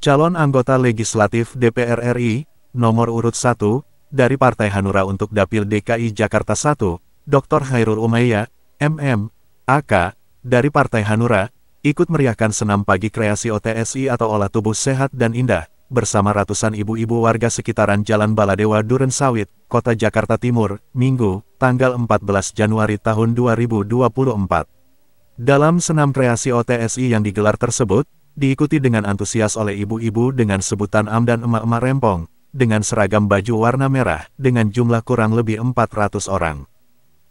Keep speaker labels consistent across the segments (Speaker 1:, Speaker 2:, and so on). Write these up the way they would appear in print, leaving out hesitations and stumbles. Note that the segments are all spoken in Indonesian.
Speaker 1: calon anggota legislatif DPR RI, nomor urut 1, dari Partai Hanura untuk Dapil DKI Jakarta 1, Dr. Khairul Umayyah, MM, AK, dari Partai Hanura, ikut meriahkan senam pagi kreasi OTSI atau olah tubuh sehat dan indah, bersama ratusan ibu-ibu warga sekitaran Jalan Baladewa Duren Sawit, Kota Jakarta Timur, Minggu, tanggal 14 Januari tahun 2024. Dalam senam kreasi OTSI yang digelar tersebut, diikuti dengan antusias oleh ibu-ibu dengan sebutan Am dan emak-emak rempong, dengan seragam baju warna merah, dengan jumlah kurang lebih 400 orang.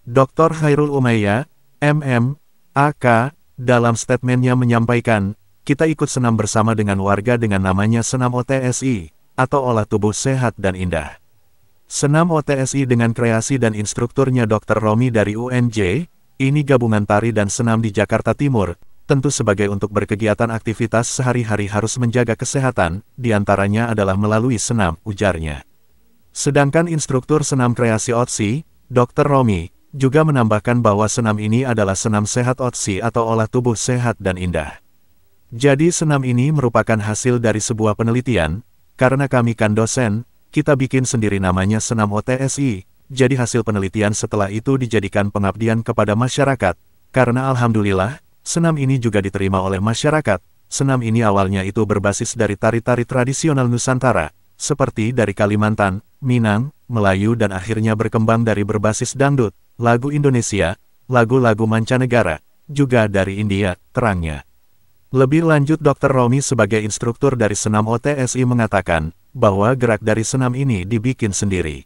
Speaker 1: Dr. Khairul Umayyah, MM, AK, dalam statementnya menyampaikan, kita ikut senam bersama dengan warga dengan namanya Senam OTSI, atau Olah Tubuh Sehat dan Indah. Senam OTSI dengan kreasi dan instrukturnya Dr. Romi dari UNJ, ini gabungan tari dan senam di Jakarta Timur, tentu sebagai untuk berkegiatan aktivitas sehari-hari harus menjaga kesehatan, diantaranya adalah melalui senam, ujarnya. Sedangkan instruktur senam kreasi OTSI, Dr. Romi, juga menambahkan bahwa senam ini adalah senam sehat OTSI atau olah tubuh sehat dan indah. Jadi senam ini merupakan hasil dari sebuah penelitian, karena kami kan dosen, kita bikin sendiri namanya senam OTSI. Jadi hasil penelitian setelah itu dijadikan pengabdian kepada masyarakat, karena alhamdulillah, senam ini juga diterima oleh masyarakat. Senam ini awalnya itu berbasis dari tari-tari tradisional Nusantara, seperti dari Kalimantan, Minang, Melayu dan akhirnya berkembang dari berbasis dangdut, lagu Indonesia, lagu-lagu mancanegara, juga dari India, terangnya. Lebih lanjut Dr. Romi sebagai instruktur dari senam OTSI mengatakan, bahwa gerak dari senam ini dibikin sendiri.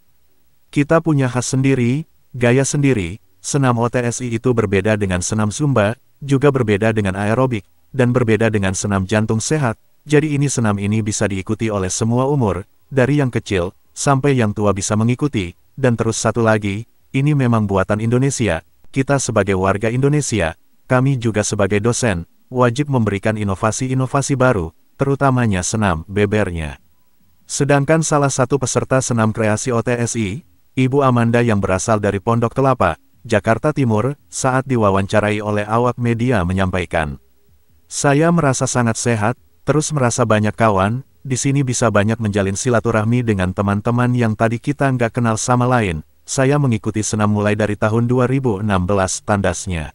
Speaker 1: Kita punya khas sendiri, gaya sendiri, senam OTSI itu berbeda dengan senam Zumba, juga berbeda dengan aerobik, dan berbeda dengan senam jantung sehat, jadi ini senam ini bisa diikuti oleh semua umur, dari yang kecil, sampai yang tua bisa mengikuti, dan terus satu lagi, ini memang buatan Indonesia, kita sebagai warga Indonesia, kami juga sebagai dosen, wajib memberikan inovasi-inovasi baru, terutamanya senam bebernya. Sedangkan salah satu peserta senam kreasi OTSI, Ibu Amanda yang berasal dari Pondok Kelapa, Jakarta Timur, saat diwawancarai oleh awak media menyampaikan, saya merasa sangat sehat, terus merasa banyak kawan, di sini bisa banyak menjalin silaturahmi dengan teman-teman yang tadi kita nggak kenal sama lain, saya mengikuti senam mulai dari tahun 2016 tandasnya.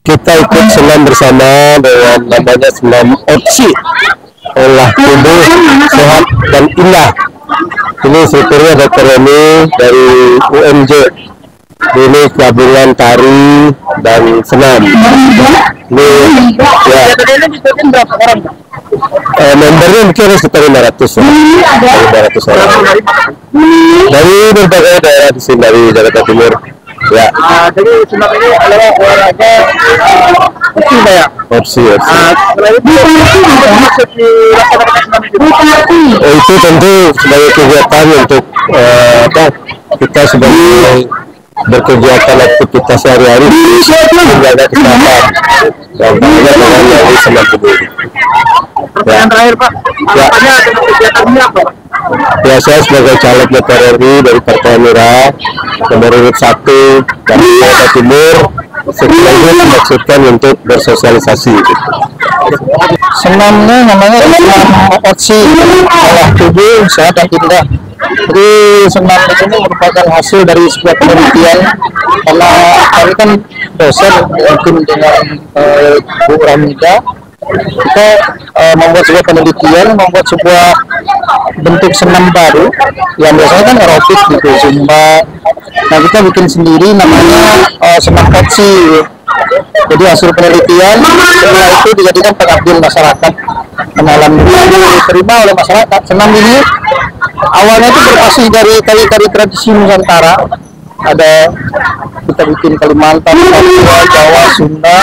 Speaker 2: Kita ikut senam bersama dengan namanya senam OTSI, olah tubuh sehat dan indah. Ini strukturnya Dr. Romi dari UNJ. Ini gabungan tari dan senam. Ini ya. Membernya mungkin sekitar 500 ya. 500 orang. Dari berbagai daerah di sini dari Jakarta Timur. Ya.
Speaker 3: Jadi senam ini adalah olahraga OTSI ya.
Speaker 2: OTSI. Itu tentu sebagai kegiatan untuk kita sebagai berkegiatan aktivitas sehari-hari menjaga kesehatan dan dengan dari senam tubuh.
Speaker 3: Pertanyaan terakhir Pak, harapannya dengan kegiatan ini apa Pak?
Speaker 2: Ya, saya sebagai caleg DPR RI dari Partai Hanura nomor urut 1 dari Jakarta Timur sekaligus dimaksudkan untuk bersosialisasi.
Speaker 4: Senamnya namanya senam OTSI, olah tubuh sehat dan indah. Jadi senam ini merupakan hasil dari sebuah penelitian, karena kami kan dosen mungkin dengan Bu Ramida, kita membuat sebuah penelitian, membuat sebuah bentuk senam baru yang biasanya kan aerobik gitu, Zumba. Nah kita bikin sendiri namanya senam OTSI. Jadi hasil penelitian setelah itu dijadikan pengabdian masyarakat, kenalan diterima oleh masyarakat. Senam ini awalnya itu berbasis dari tari-tari tradisi Nusantara. Ada kita bikin Kalimantan, Papua, Jawa, Sunda,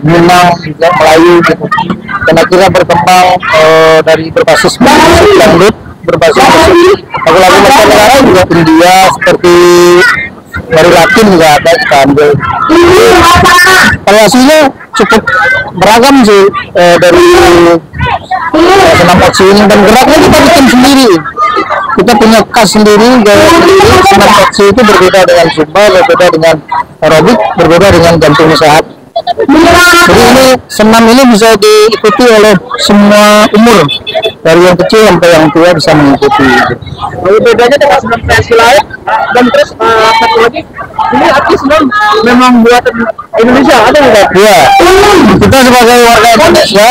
Speaker 4: Minang, juga Melayu gitu. Dan akhirnya berkembang dari berbasis musik dangdut, berbasis musik lagu-lagu mancanegara juga India seperti dari Latin juga ada kita ambil. Variasinya cukup beragam sih dari senam OTSI ini, dan geraknya kita bikin sendiri. Kita punya khas sendiri, gaya sendiri. Senam OTSI itu berbeda dengan Zumba, berbeda dengan aerobik, berbeda dengan jantung sehat. Jadi ini senam ini bisa diikuti oleh semua umur, dari yang kecil sampai yang tua bisa mengikuti.
Speaker 3: Lalu bedanya dengan senam kreasi lain dan terus satu lagi ini artis senam memang buatan Indonesia ada nggak?
Speaker 4: Iya, kita sebagai warga Indonesia,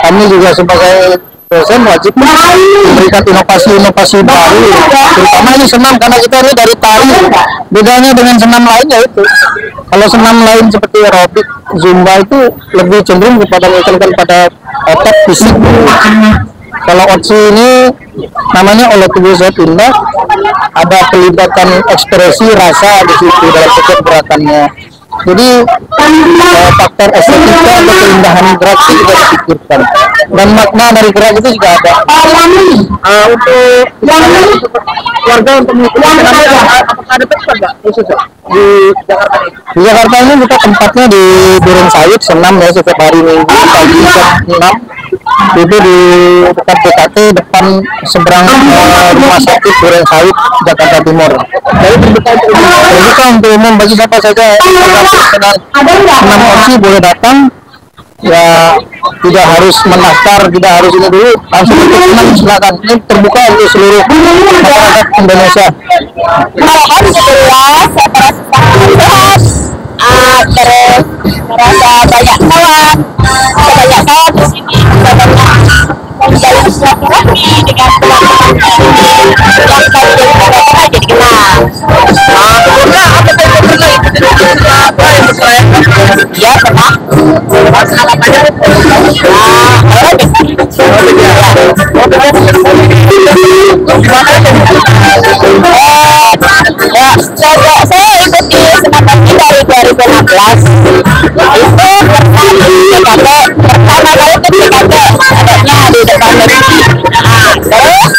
Speaker 4: kami juga sebagai dosen wajib memberikan inovasi-inovasi baru, terutama ini senam karena kita ini dari tari. Bedanya dengan senam lain yaitu kalau senam lain seperti aerobik, zumba itu lebih cenderung kepada menekankan pada otot fisik. Kalau OTSI ini namanya olah tubuh saya pindah, ada pelibatan ekspresi rasa di situ dalam setiap gerakannya. Jadi faktor estetika atau keindahan gerak itu juga dipikirkan, dan makna dari gerak itu juga ada.
Speaker 3: Untuk warga untuk mengikuti senamnya apakah ada tempat nggak khusus ya? Di Jakarta ini?
Speaker 4: Di Jakarta ini kita tempatnya di Duren Sawit senam ya setiap hari Minggu pagi jam 6. Itu di dekat BKT depan seberang rumah sakit Duren Sawit Jakarta Timur.
Speaker 3: Jadi
Speaker 4: Terbuka untuk umum bagi siapa saja senam OTSI boleh datang. Ya tidak harus mendaftar, tidak harus ini dulu, langsung untuk senam silakan. Ini terbuka untuk seluruh masyarakat Indonesia.
Speaker 5: Alhamdulillah saya merasa sangat sehat, terus merasa banyak kawan di sini, bisa banyak menjalin silaturahmi dengan teman-teman yang tadi dari mereka jadi kenal. Ya pernah. Saya ikuti senam pagi dari 2016. Itu pernah di TKP, pertama kali ke TKP adanya di depan negeri. Terus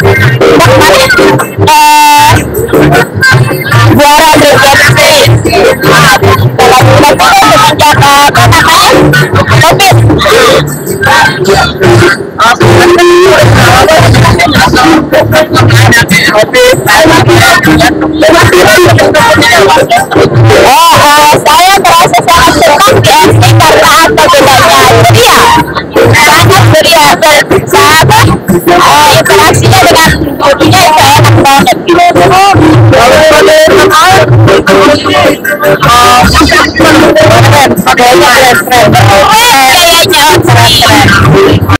Speaker 5: kemarin juara bergensi. Dalam bulan itu semenjak saya merasa sangat senang di SD karena apa bedanya? Sangat ceria dan interaksinya dengan bodinya itu enak banget. Kayaknya keren.